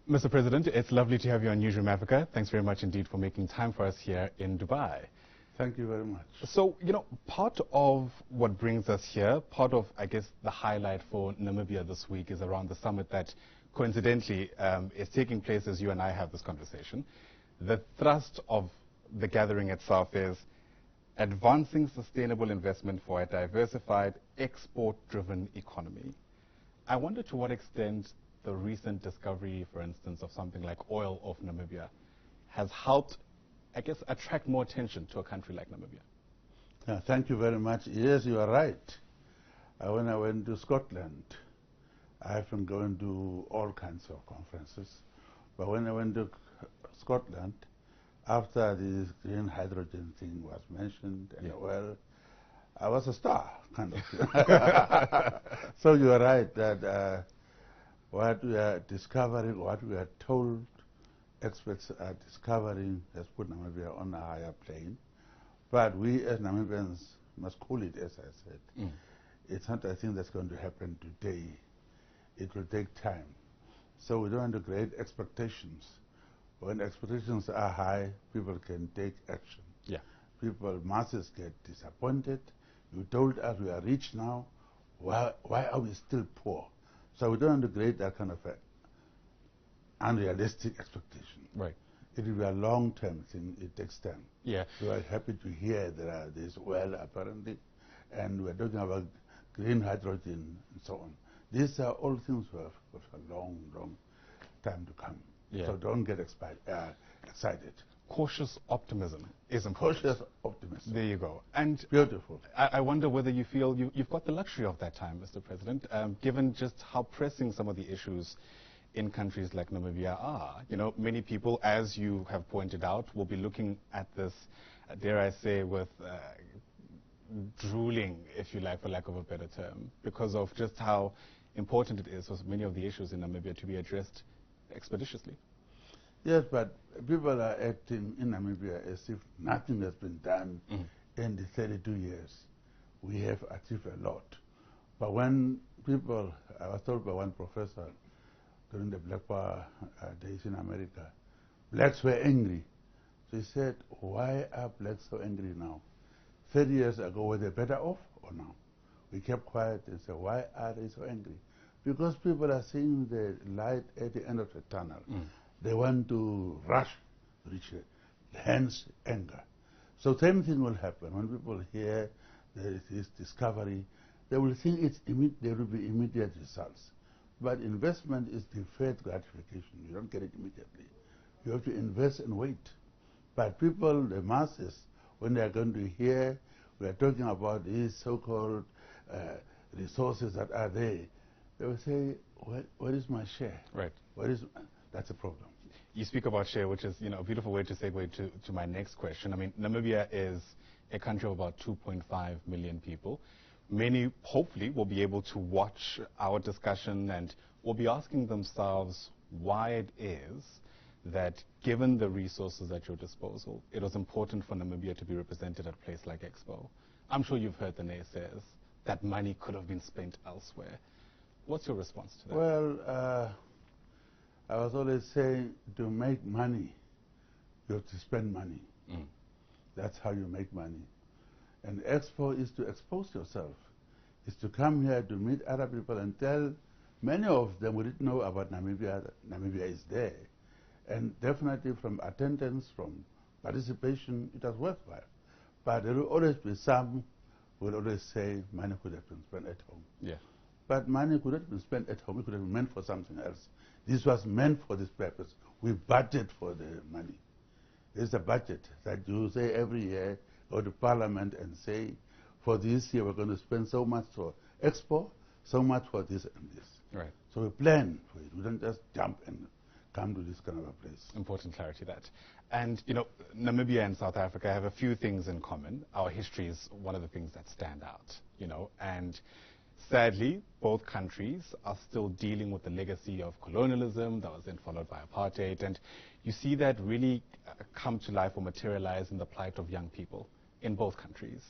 Mr. President, it's lovely to have you on Newzroom Afrika. Thanks very much indeed for making time for us here in Dubai. Thank you very much. So, part of what brings us here, part of, I guess, the highlight for Namibia this week is around the summit that coincidentally is taking place as you and I have this conversation. The thrust of the gathering itself is advancing sustainable investment for a diversified, export-driven economy. I wonder to what extent the recent discovery, for instance, of something like oil off Namibia has helped, I guess, attract more attention to a country like Namibia. Thank you very much. Yes, you are right. When I went to Scotland, I have been going to all kinds of conferences. But when I went to Scotland, after this green hydrogen thing was mentioned and oil, I was a star, kind of. So you are right that what we are discovering, what we are told experts are discovering has put Namibia on a higher plane. But we as Namibians must cool it, as I said. It's not a thing that's going to happen today. It will take time. So we don't want to create expectations. When expectations are high, people can take action. People, masses get disappointed. You told us we are rich now. Why are we still poor? So we don't want to create that kind of unrealistic expectation. Right. It will be a long-term thing. It takes time. We are happy to hear there's oil apparently, and we're talking about green hydrogen and so on. These are all things with a long, long time to come. So don't get excited. Cautious optimism is important. Cautious optimism. There you go. And beautiful. I wonder whether you feel you've got the luxury of that time, Mr. President, given just how pressing some of the issues in countries like Namibia are. Many people, as you have pointed out, will be looking at this, dare I say, with drooling, if you like, for lack of a better term, because of just how important it is for many of the issues in Namibia to be addressed expeditiously. Yes, but people are acting in Namibia as if nothing has been done in the 32 years. We have achieved a lot. But when people, I was told by one professor during the Black Power days in America, blacks were angry. So he said, why are blacks so angry now? 30 years ago, were they better off or now? We kept quiet and said, why are they so angry? Because people are seeing the light at the end of the tunnel. They want to rush to reach it, hence anger. So same thing will happen. When people hear there is this discovery, they will think there will be immediate results. But investment is deferred gratification. You don't get it immediately. You have to invest and wait. But people, the masses, when they are going to hear, we are talking about these so-called resources that are there, they will say, where is my share? Right. That's a problem. You speak about share, which is a beautiful way to segue to my next question. I mean, Namibia is a country of about 2.5 million people. Many, hopefully, will be able to watch our discussion and will be asking themselves why it is that, given the resources at your disposal, it was important for Namibia to be represented at a place like Expo. I'm sure you've heard the naysayers that money could have been spent elsewhere. What's your response to that? Well, I was always saying, to make money, you have to spend money. That's how you make money. And Expo is to expose yourself. It's to come here to meet other people and tell many of them who didn't know about Namibia, that Namibia is there. And definitely from attendance, from participation, it was worthwhile. But there will always be some who will always say money could have been spent at home. But money could not have been spent at home. It could have been meant for something else. This was meant for this purpose. We budget for the money. There's a budget that you say every year, go to Parliament and say, for this year we're going to spend so much for Expo, so much for this and this. Right. So we plan for it. We don't just jump and come to this kind of a place. Important clarity, that. And, Namibia and South Africa have a few things in common. Our history is one of the things that stand out, and sadly, both countries are still dealing with the legacy of colonialism that was then followed by apartheid, and you see that really come to life or materialize in the plight of young people in both countries.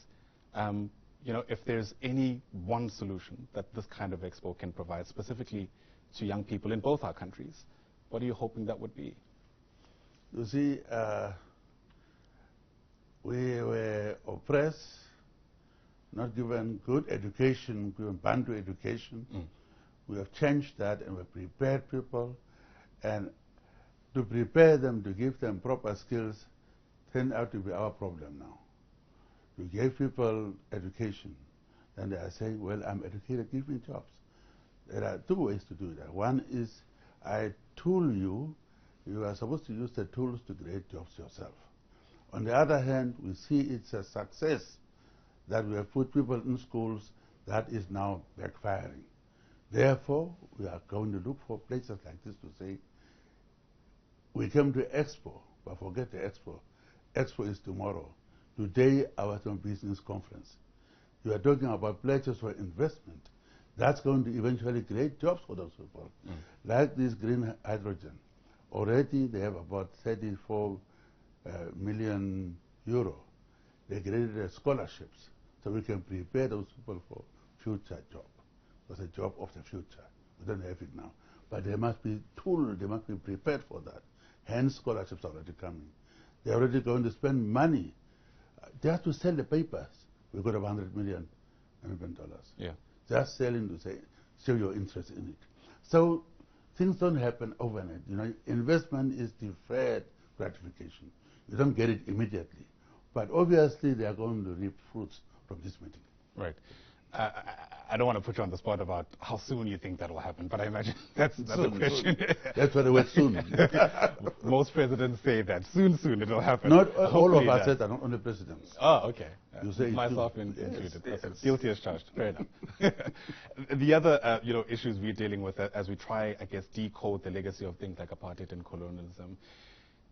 If there's any one solution that this kind of expo can provide specifically to young people in both our countries, What are you hoping that would be? You see, we were oppressed, not given good education, given Bantu education. We have changed that and we've prepared people. And to prepare them, to give them proper skills, turned out to be our problem now. We gave people education, and they are saying, well, I'm educated, give me jobs. There are two ways to do that. One is, I tool you, you are supposed to use the tools to create jobs yourself. On the other hand, we see it's a success that we have put people in schools that is now backfiring. Therefore, we are going to look for places like this to say, we came to Expo, but forget the Expo. Expo is tomorrow. Today, I was on business conference. You are talking about pledges for investment. That's going to eventually create jobs for those people. Like this green hydrogen. Already they have about 34 million euro. They created scholarships so we can prepare those people for future job. It's a job of the future. We don't have it now. But they must be tooled, they must be prepared for that. Hence scholarships are already coming. They're already going to spend money. They have to sell the papers. We got $100 million. Yeah. Just selling to say, show your interest in it. So things don't happen overnight. You know, investment is deferred gratification. You don't get it immediately. But obviously they are going to reap fruits from this meeting. Right. I don't want to put you on the spot about how soon you think that will happen, but I imagine that's the question. Soon. That's why the word soon. Most presidents say that soon it'll happen. Not all of us said that, not only presidents. Oh, okay. You say myself included. Yes. Guilty as charged. Fair enough. The other issues we're dealing with as we try, I guess, decode the legacy of things like apartheid and colonialism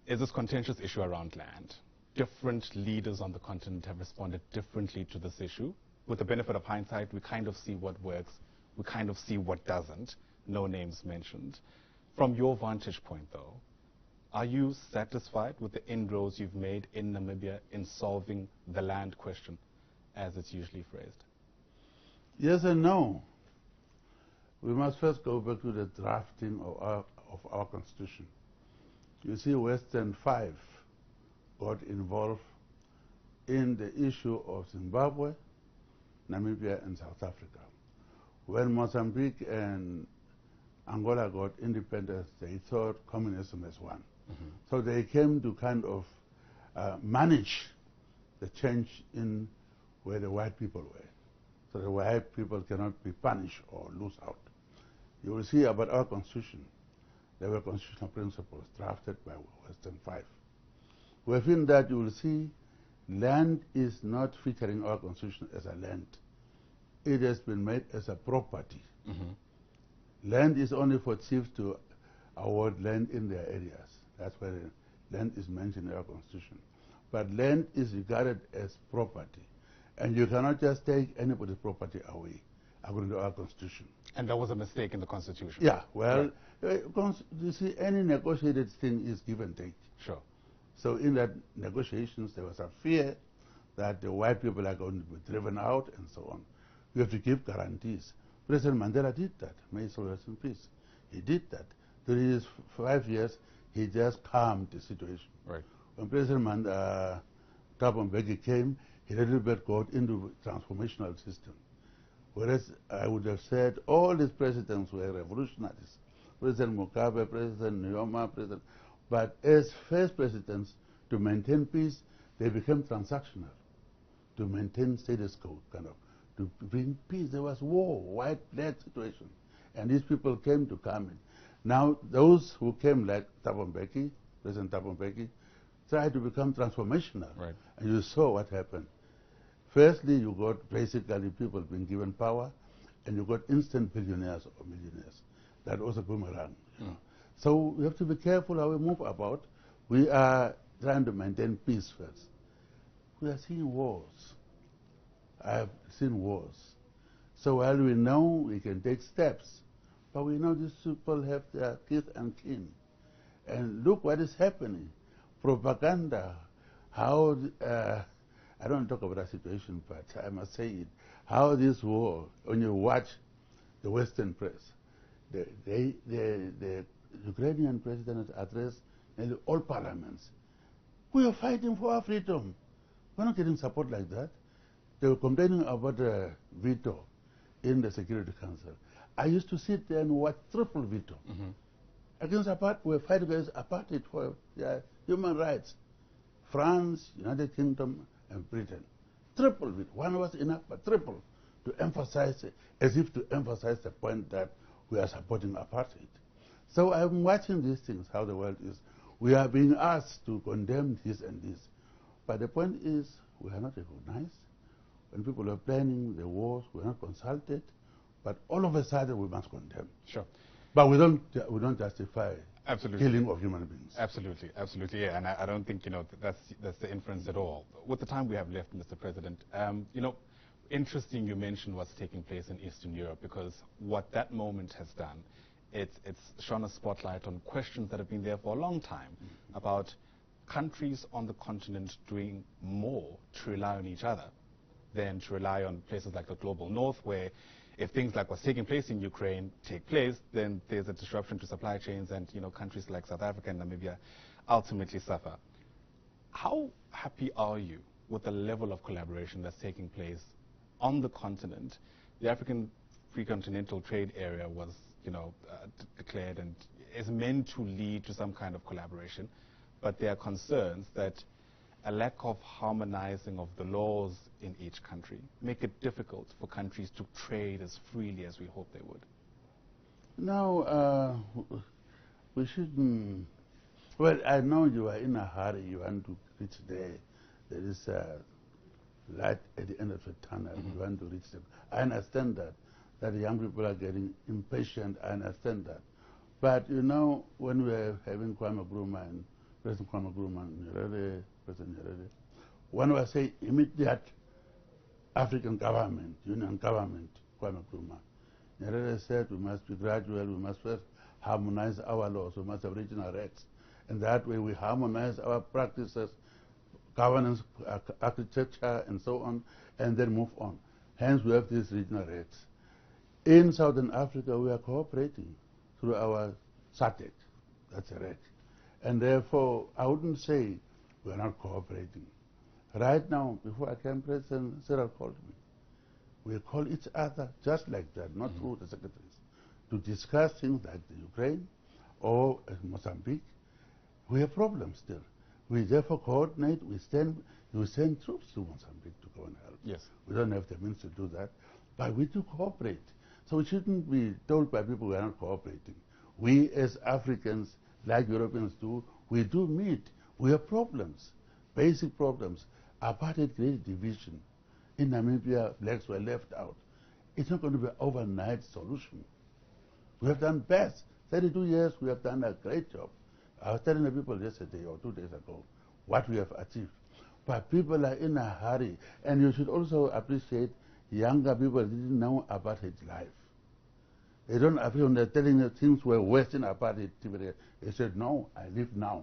is this contentious issue around land. Different leaders on the continent have responded differently to this issue. With the benefit of hindsight, we kind of see what works, we kind of see what doesn't, no names mentioned. From your vantage point, though, are you satisfied with the inroads you've made in Namibia in solving the land question, as it's usually phrased? Yes and no. We must first go back to the drafting of our constitution. You see, Western 5 got involved in the issue of Zimbabwe, Namibia, and South Africa. When Mozambique and Angola got independence, they thought communism as one. So they came to kind of manage the change in where the white people were. So the white people cannot be punished or lose out. You will see about our constitution, there were constitutional principles drafted by Western 5. Within that you will see land is not featuring our constitution as a land. It has been made as a property. Land is only for chiefs to award land in their areas. That's why land is mentioned in our constitution. But land is regarded as property. And you cannot just take anybody's property away, according to our constitution. And that was a mistake in the constitution. Yeah, well, you see, any negotiated thing is give and take. Sure. So in that negotiations, there was a fear that the white people are going to be driven out and so on. You have to give guarantees. President Mandela did that. May he rest in peace. He did that. During his 5 years, he just calmed the situation. Right. When President Thabo Mbeki came, he a little bit got into transformational system. Whereas I would have said all these presidents were revolutionaries. President Mugabe, President Nyoma, but as first presidents, to maintain peace, they became transactional. To maintain status quo, kind of. To bring peace. There was war, white-black situation. And these people came to come in. Now, those who came like Thabo Mbeki, President Thabo Mbeki, tried to become transformational. Right. And you saw what happened. Firstly, you got basically people being given power, and you got instant billionaires or millionaires. That was a boomerang. You know. So we have to be careful how we move about. We are trying to maintain peace first. We are seeing wars. I have seen wars. So while we know we can take steps, but we know these people have their kith and kin. And look what is happening. Propaganda, how, I don't talk about that situation, but I must say it, how this war, when you watch the Western press, the Ukrainian president addressed nearly all parliaments. We are fighting for our freedom. We're not getting support like that. They were complaining about the veto in the Security Council. I used to sit there and watch triple veto. Against apartheid, we fight against apartheid for human rights. France, United Kingdom, and Britain. Triple veto. One was enough, but triple to emphasize, as if to emphasize the point that we are supporting apartheid. So I'm watching these things, how the world is. We are being asked to condemn this and this. But the point is, we are not recognized. When people are planning the wars, we are not consulted. But all of a sudden, we must condemn. Sure. But we don't justify Absolutely. killing of human beings. Absolutely, absolutely, yeah. And I don't think, that's the inference at all. With the time we have left, Mr. President, interesting you mentioned what's taking place in Eastern Europe, because what that moment has done, it's shone a spotlight on questions that have been there for a long time about countries on the continent doing more to rely on each other than to rely on places like the global north, where if things like what's taking place in Ukraine take place, then there's a disruption to supply chains, and countries like South Africa and Namibia ultimately suffer. How happy are you with the level of collaboration that's taking place on the continent? The African Free Continental Trade Area was declared and is meant to lead to some kind of collaboration, but there are concerns that a lack of harmonizing of the laws in each country make it difficult for countries to trade as freely as we hope they would. No, we shouldn't. Well, I know you are in a hurry. You want to reach there. There is a light at the end of the tunnel. You want to reach them. I understand that young people are getting impatient. I understand that. But when we were having Kwame Nkrumah and President Kwame Nkrumah and President Nyerere, one was saying immediate African government, union government, Kwame Nkrumah. Nyerere said we must be gradual, we must first harmonize our laws, we must have regional rates. And that way we harmonize our practices, governance, architecture, and so on, and then move on. Hence we have these regional rates. In Southern Africa we are cooperating through our SADC, that's a rate. And therefore I wouldn't say we are not cooperating. Right now, before I came, President Cyril called me. We call each other just like that, not through the secretaries, to discuss things like the Ukraine or Mozambique. We have problems still. We therefore coordinate, we send troops to Mozambique to go and help. Yes. We don't have the means to do that, but we do cooperate. So we shouldn't be told by people we are not cooperating. We as Africans, like Europeans do, we do meet. We have problems, basic problems. Apartheid created division. In Namibia, blacks were left out. It's not going to be an overnight solution. We have done best. 32 years, we have done a great job. I was telling the people yesterday or 2 days ago what we have achieved. But people are in a hurry. And you should also appreciate younger people didn't know apartheid life. They don't appreciate when they're telling you things were worse in apartheid. They said, no, I live now.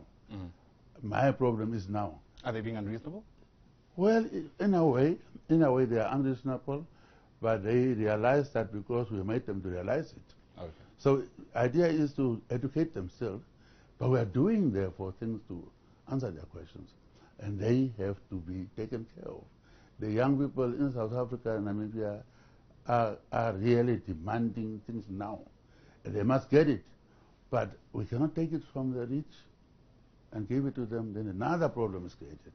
My problem is now. Are they being unreasonable? Well, in a way they are unreasonable, but they realize that because we made them to realize it. Okay. So idea is to educate themselves, but we are doing therefore things to answer their questions, and they have to be taken care of. The young people in South Africa and Namibia are really demanding things now, and they must get it, but we cannot take it from the rich and give it to them, then another problem is created.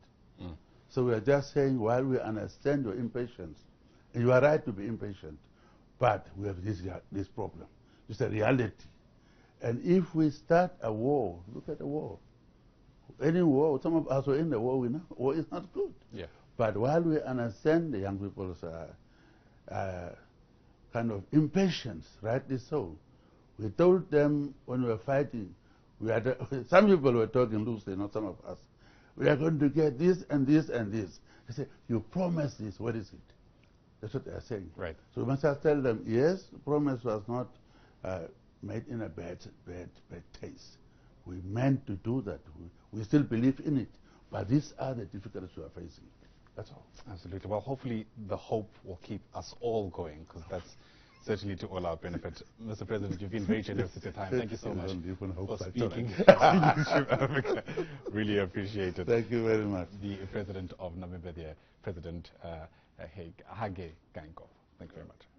So we are just saying, while we understand your impatience, and you are right to be impatient, but we have this problem. It's a reality. And if we start a war, look at the war. Any war, some of us were in the war, we know war is not good. Yeah. But while we understand the young people's kind of impatience, rightly so, we told them when we were fighting, some people were talking loosely, not some of us. We are going to get this and this and this. They say, you promised this, what is it? That's what they are saying. Right. So we must just tell them, yes, the promise was not made in a bad taste. We meant to do that. We still believe in it. But these are the difficulties we are facing. That's all. Absolutely. Well, hopefully the hope will keep us all going, because that's certainly to all our benefit. Mr. President, you've been very generous with your time. Thank you so much for speaking to Newzroom Afrika. Really appreciate it. Thank you very much. The President of Namibia, President Hage Geingob. Thank you very much.